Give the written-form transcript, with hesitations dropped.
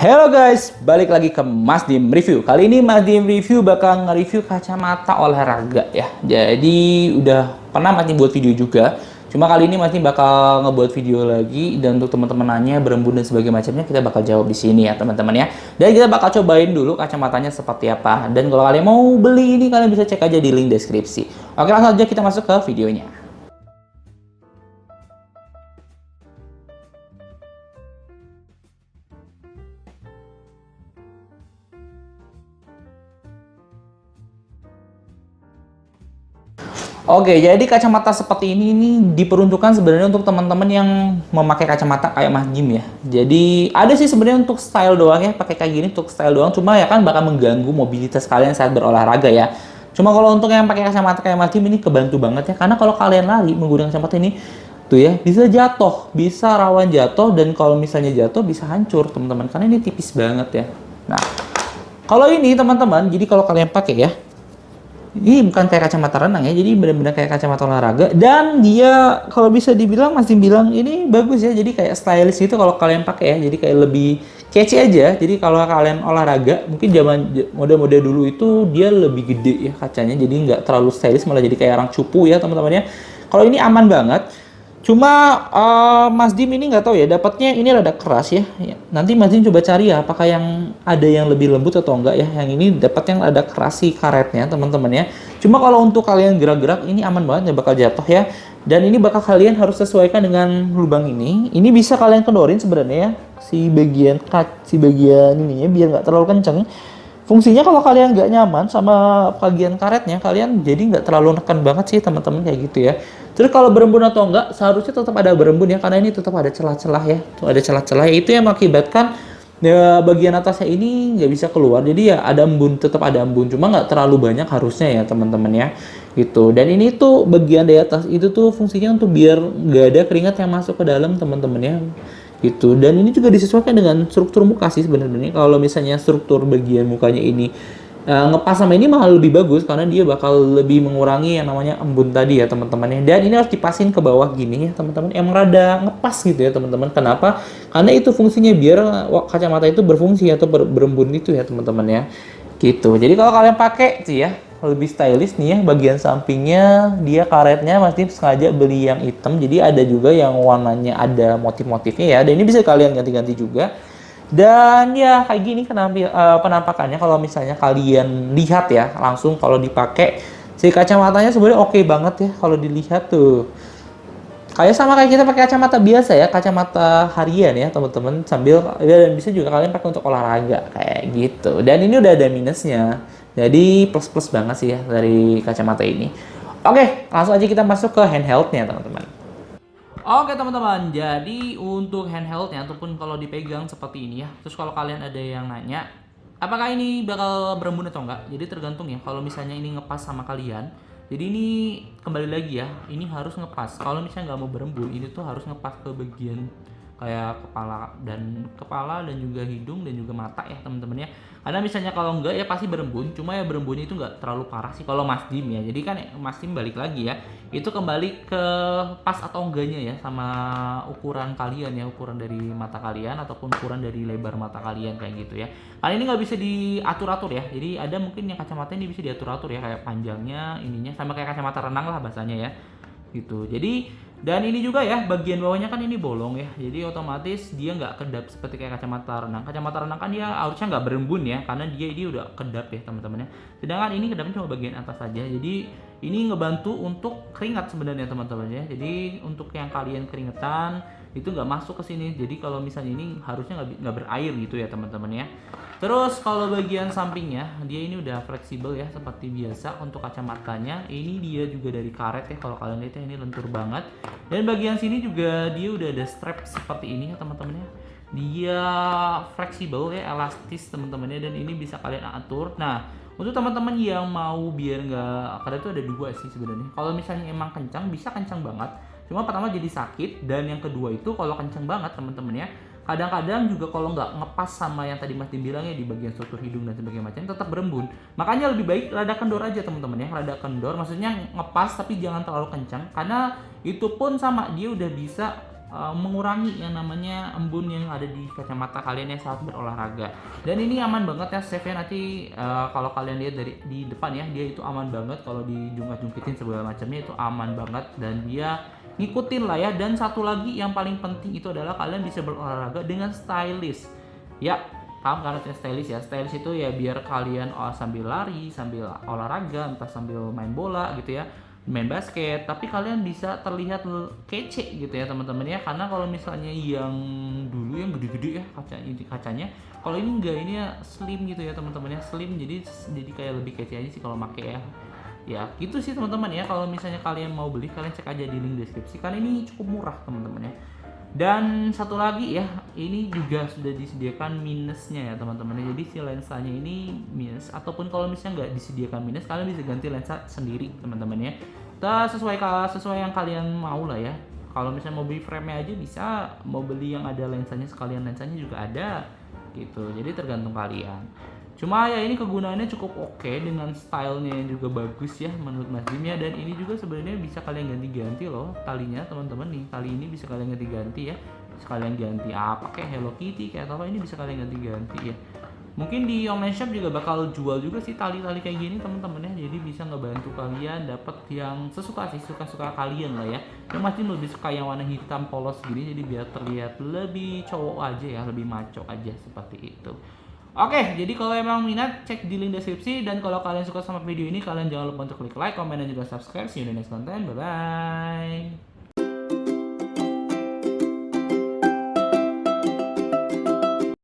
Halo guys, balik lagi ke Mas Dim Review. Kali ini Mas Dim Review bakal nge-review kacamata olahraga ya. Jadi udah pernah Mas Dim buat video juga. Cuma kali ini Mas Dim bakal ngebuat video lagi, dan untuk teman-teman nanya berembun dan sebagainya macamnya kita bakal jawab di sini ya teman-teman ya. Dan kita bakal cobain dulu kacamatanya seperti apa. Dan kalau kalian mau beli ini kalian bisa cek aja di link deskripsi. Oke, langsung aja kita masuk ke videonya. Oke, jadi kacamata seperti ini diperuntukkan sebenarnya untuk teman-teman yang memakai kacamata kayak Mas Jim ya. Jadi ada sih sebenarnya untuk style doang ya, pakai kayak gini untuk style doang. Cuma ya kan bakal mengganggu mobilitas kalian saat berolahraga ya. Cuma kalau untuk yang pakai kacamata kayak Mas Jim ini kebantu banget ya, karena kalau kalian lari menggunakan kacamata ini tuh ya bisa jatuh, bisa rawan jatuh, dan kalau misalnya jatuh bisa hancur teman-teman, karena ini tipis banget ya. Nah, kalau ini teman-teman, jadi kalau kalian pakai ya, ini bukan kayak kacamata renang ya, jadi benar-benar kayak kacamata olahraga. Dan dia kalau bisa dibilang, masih bilang ini bagus ya, jadi kayak stylish gitu kalau kalian pakai ya, jadi kayak lebih catchy aja. Jadi kalau kalian olahraga, mungkin zaman mode-mode dulu itu dia lebih gede ya kacanya, jadi nggak terlalu stylish, malah jadi kayak orang cupu ya teman-teman ya. Kalau ini aman banget. Cuma Mas Dim ini nggak tahu ya, dapatnya ini rada keras ya. Nanti Mas Dim coba cari ya, apakah yang ada yang lebih lembut atau enggak ya. Yang ini dapat yang rada keras sih karetnya teman-teman ya. Cuma kalau untuk kalian gerak-gerak ini aman banget, nggak bakal jatuh ya. Dan ini bakal kalian harus sesuaikan dengan lubang ini. Ini bisa kalian kendorin sebenarnya ya, si bagian ininya biar nggak terlalu kenceng. Fungsinya kalau kalian nggak nyaman sama bagian karetnya, kalian jadi nggak terlalu neken banget sih teman-teman kayak gitu ya. Terus kalau berembun atau enggak, seharusnya tetap ada berembun ya, karena ini tetap ada celah-celah ya. Tuh ada celah-celah, itu yang mengakibatkan ya, bagian atasnya ini nggak bisa keluar. Jadi ya ada embun, tetap ada embun, cuma nggak terlalu banyak harusnya ya teman-teman ya. Gitu. Dan ini tuh bagian di atas itu tuh fungsinya untuk biar nggak ada keringat yang masuk ke dalam teman-teman ya. Gitu. Dan ini juga disesuaikan dengan struktur muka sih sebenarnya. Kalau misalnya struktur bagian mukanya ini ngepas sama ini malah lebih bagus, karena dia bakal lebih mengurangi yang namanya embun tadi ya teman-teman ya. Dan ini harus dipasin ke bawah gini ya teman-teman, emang rada ngepas gitu ya teman-teman. Kenapa? Karena itu fungsinya biar kacamata itu berfungsi atau berembun itu ya teman-teman ya. Gitu. Jadi kalau kalian pakai sih ya lebih stylish nih ya, bagian sampingnya dia karetnya masih sengaja beli yang hitam, jadi ada juga yang warnanya ada motif-motifnya ya, dan ini bisa kalian ganti-ganti juga. Dan ya kayak gini penampakannya kalau misalnya kalian lihat ya langsung kalau dipakai, si kacamatanya sebenarnya oke banget ya kalau dilihat tuh. Kayak sama kayak kita pakai kacamata biasa ya, kacamata harian ya teman-teman, sambil ya, dan bisa juga kalian pakai untuk olahraga kayak gitu. Dan ini udah ada minusnya. Jadi plus-plus banget sih ya dari kacamata ini. Oke, langsung aja kita masuk ke handheldnya teman-teman. Oke teman-teman, jadi untuk handheldnya ataupun kalau dipegang seperti ini ya. Terus kalau kalian ada yang nanya, apakah ini bakal berembun atau enggak? Jadi tergantung ya. Kalau misalnya ini ngepas sama kalian, jadi ini kembali lagi ya, ini harus ngepas. Kalau misalnya nggak mau berembun, ini tuh harus ngepas ke bagian kayak kepala dan juga hidung dan juga mata ya teman-teman ya. Karena misalnya kalau enggak ya pasti berembun, cuma ya berembunnya itu nggak terlalu parah sih kalau Mas Dim ya. Jadi kan Mas Dim balik lagi ya, itu kembali ke pas atau enggaknya ya sama ukuran kalian ya, ukuran dari mata kalian ataupun ukuran dari lebar mata kalian kayak gitu ya. Karena ini nggak bisa diatur-atur ya. Jadi ada mungkin yang kacamata ini bisa diatur-atur ya, kayak panjangnya ininya sama kayak kacamata renang lah bahasanya ya. Gitu. Jadi dan ini juga ya, bagian bawahnya kan ini bolong ya, jadi otomatis dia nggak kedap seperti kayak kacamata renang. Kacamata renang kan dia harusnya nggak berembun ya, karena dia udah kedap ya teman-teman ya. Sedangkan ini kedapnya cuma bagian atas saja, jadi ini ngebantu untuk keringat sebenarnya teman-teman ya. Jadi untuk yang kalian keringetan itu nggak masuk ke sini, jadi kalau misalnya ini harusnya nggak berair gitu ya teman-teman ya. Terus kalau bagian sampingnya dia ini udah fleksibel ya seperti biasa. Untuk kacamatanya ini dia juga dari karet ya, kalau kalian lihat ya, ini lentur banget. Dan bagian sini juga dia udah ada strap seperti ini ya teman-teman ya. Dia fleksibel ya, elastis teman-teman ya, dan ini bisa kalian atur. Nah, untuk teman-teman yang mau biar nggak, karena itu ada dua sih sebenarnya. Kalau misalnya emang kencang bisa kencang banget, cuma pertama jadi sakit, dan yang kedua itu kalau kencang banget teman-teman ya, kadang-kadang juga kalau nggak ngepas sama yang tadi Mas Dim bilang ya, di bagian struktur hidung dan sebagainya macam, tetap berembun. Makanya lebih baik rada kendor aja teman-teman ya, rada kendor, maksudnya ngepas tapi jangan terlalu kencang, karena itu pun sama dia udah bisa mengurangi yang namanya embun yang ada di kacamata kalian yang saat berolahraga. Dan ini aman banget ya, save-nya nanti kalau kalian lihat dari di depan ya, dia itu aman banget kalau dijungkit-jungkitin segala macamnya itu aman banget dan dia ngikutin lah ya. Dan satu lagi yang paling penting itu adalah kalian bisa berolahraga dengan stylish. Ya, paham kan artinya stylish ya? Stylish itu ya biar kalian sambil lari, sambil olahraga, entah sambil main bola gitu ya, main basket, tapi kalian bisa terlihat kece gitu ya teman-teman ya. Karena kalau misalnya yang dulu yang gede-gede ya kacanya, kalau ini enggak, ini ya slim gitu ya teman-teman ya, slim, jadi kayak lebih kece aja sih kalau pakai ya. Ya gitu sih teman-teman ya, kalau misalnya kalian mau beli kalian cek aja di link deskripsi karena ini cukup murah teman-teman ya. Dan satu lagi ya, ini juga sudah disediakan minusnya ya teman-teman. Jadi si lensanya ini minus, ataupun kalau misalnya nggak disediakan minus, kalian bisa ganti lensa sendiri teman-teman ya. Sesuai yang kalian mau lah ya. Kalau misalnya mau beli frame-nya aja bisa, mau beli yang ada lensanya sekalian lensanya juga ada gitu. Jadi tergantung kalian. Cuma ya ini kegunaannya cukup oke dengan stylenya yang juga bagus ya menurut Mas Jim ya. Dan ini juga sebenarnya bisa kalian ganti-ganti loh talinya teman-teman nih. Tali ini bisa kalian ganti-ganti ya. Sekalian ganti apa kayak Hello Kitty kayak apa, ini bisa kalian ganti-ganti ya. Mungkin di online shop juga bakal jual juga sih tali-tali kayak gini teman-teman ya. Jadi bisa ngebantu kalian dapat yang suka-suka kalian lah ya. Yang Mas Jim lebih suka yang warna hitam polos gini, jadi biar terlihat lebih cowok aja ya, lebih maco aja seperti itu. Oke, jadi kalau emang minat cek di link deskripsi, dan kalau kalian suka sama video ini kalian jangan lupa untuk klik like, komen, dan juga subscribe. See you in the next content. Bye bye.